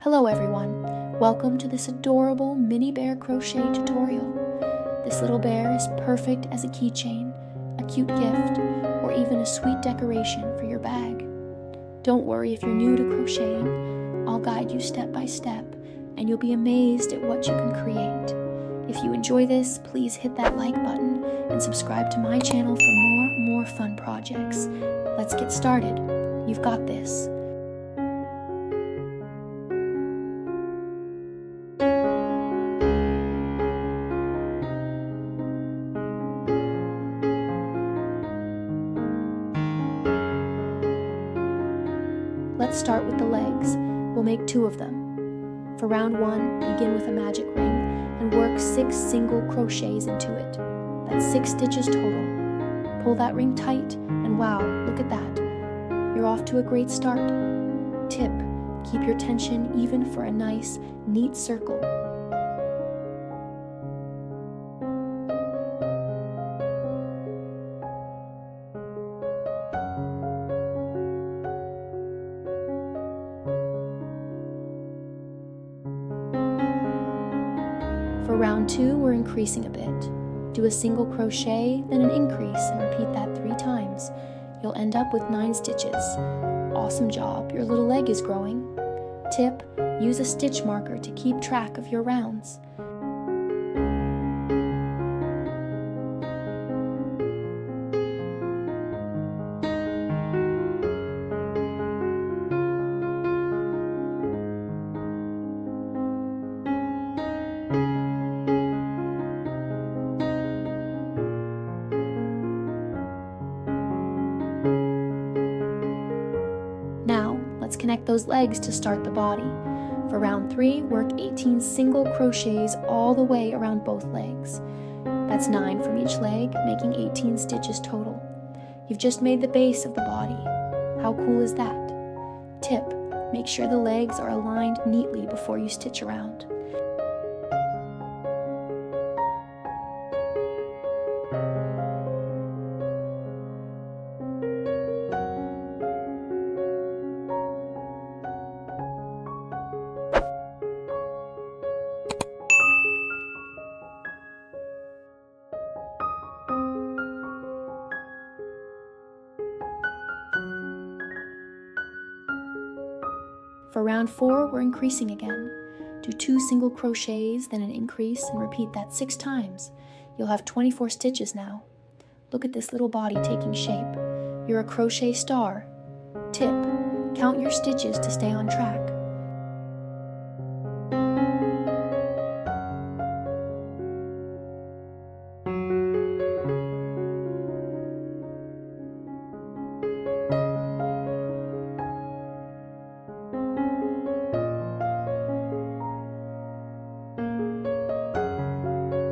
Hello everyone, welcome to this adorable mini bear crochet tutorial. This little bear is perfect as a keychain, a cute gift, or even a sweet decoration for your bag. Don't worry if you're new to crocheting, I'll guide you step by step and you'll be amazed at what you can create. If you enjoy this, please hit that like button and subscribe to my channel for more fun projects. Let's get started. You've got this. Let's start with the legs. We'll make 2 of them. For round 1, begin with a magic ring and work 6 single crochets into it. That's 6 stitches total. Pull that ring tight and wow, look at that. You're off to a great start. Tip, keep your tension even for a nice, neat circle. For round 2, we're increasing a bit. Do a single crochet, then an increase, and repeat that 3 times. You'll end up with 9 stitches. Awesome job, your little leg is growing. Tip, use a stitch marker to keep track of your rounds. Let's connect those legs to start the body. For round 3, work 18 single crochets all the way around both legs. That's 9 from each leg, making 18 stitches total. You've just made the base of the body. How cool is that? Tip, make sure the legs are aligned neatly before you stitch around. For round 4, we're increasing again. Do 2 single crochets, then an increase, and repeat that 6 times. You'll have 24 stitches now. Look at this little body taking shape. You're a crochet star. Tip, count your stitches to stay on track.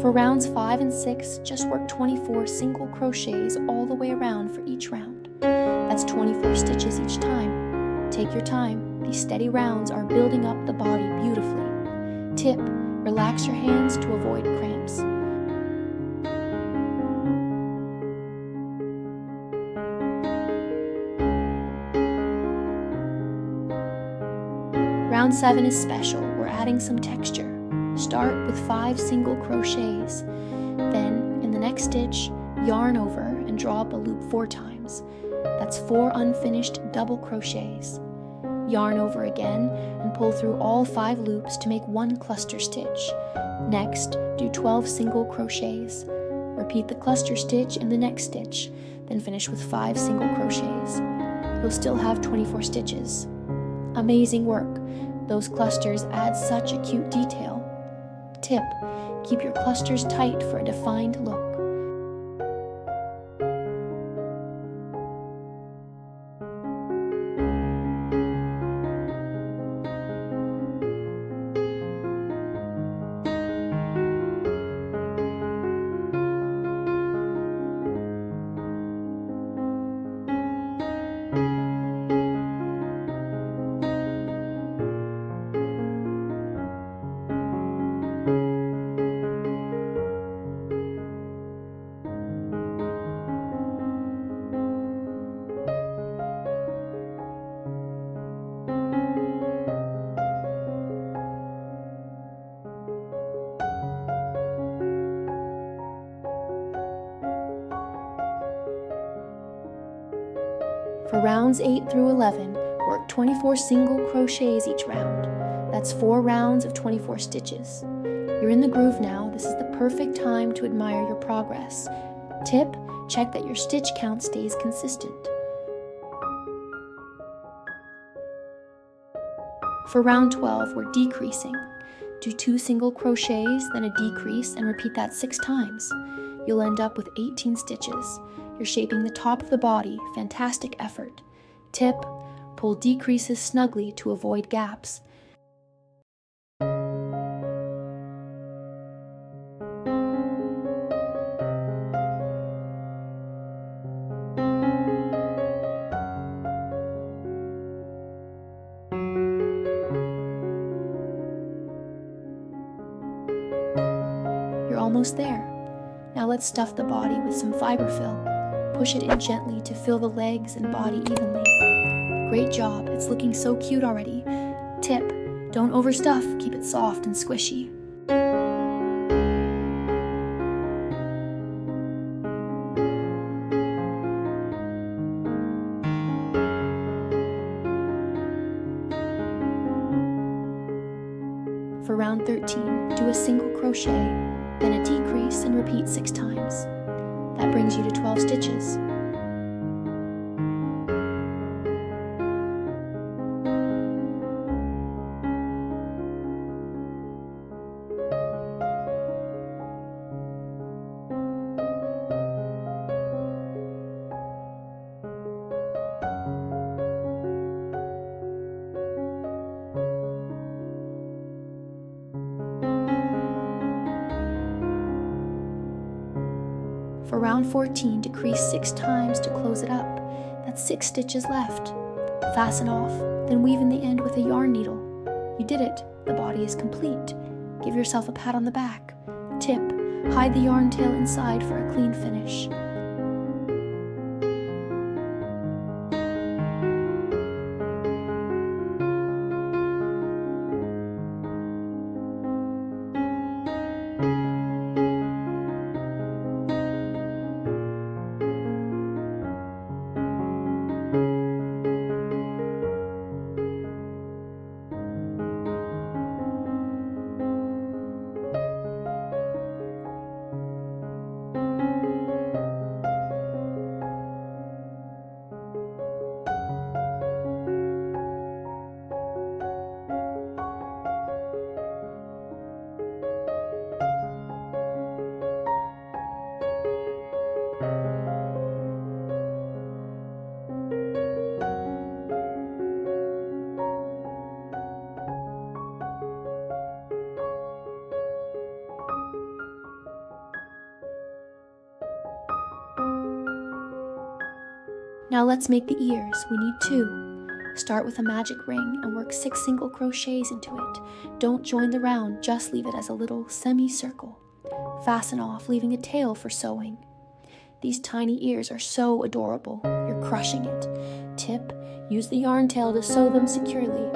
For rounds 5 and 6, just work 24 single crochets all the way around for each round. That's 24 stitches each time. Take your time. These steady rounds are building up the body beautifully. Tip, relax your hands to avoid cramps. Round 7 is special. We're adding some texture. Start with 5 single crochets. Then, in the next stitch, yarn over and draw up a loop 4 times. That's 4 unfinished double crochets. Yarn over again and pull through all 5 loops to make 1 cluster stitch. Next, do 12 single crochets. Repeat the cluster stitch in the next stitch, then finish with 5 single crochets. You'll still have 24 stitches. Amazing work! Those clusters add such a cute detail. Tip, keep your clusters tight for a defined look. For rounds 8 through 11, work 24 single crochets each round. That's 4 rounds of 24 stitches. You're in the groove now. This is the perfect time to admire your progress. Tip: check that your stitch count stays consistent. For round 12, we're decreasing. Do 2 single crochets, then a decrease, and repeat that 6 times. You'll end up with 18 stitches. You're shaping the top of the body. Fantastic effort. Tip: pull decreases snugly to avoid gaps. You're almost there. Now let's stuff the body with some fiberfill. Push it in gently to fill the legs and body evenly. Great job, it's looking so cute already. Tip: don't overstuff, keep it soft and squishy. For round 13, do a single crochet, then a decrease and repeat 6 times. That brings you to 12 stitches. For round 14, decrease 6 times to close it up. That's 6 stitches left. Fasten off, then weave in the end with a yarn needle. You did it. The body is complete. Give yourself a pat on the back. Tip: hide the yarn tail inside for a clean finish. Now let's make the ears. We need 2. Start with a magic ring and work 6 single crochets into it. Don't join the round, just leave it as a little semicircle. Fasten off, leaving a tail for sewing. These tiny ears are so adorable. You're crushing it. Tip: use the yarn tail to sew them securely.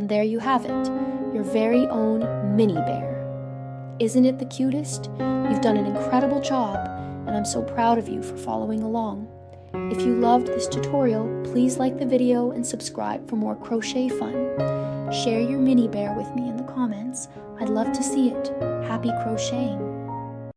And there you have it, your very own mini bear. Isn't it the cutest? You've done an incredible job, and I'm so proud of you for following along. If you loved this tutorial, please like the video and subscribe for more crochet fun. Share your mini bear with me in the comments. I'd love to see it. Happy crocheting!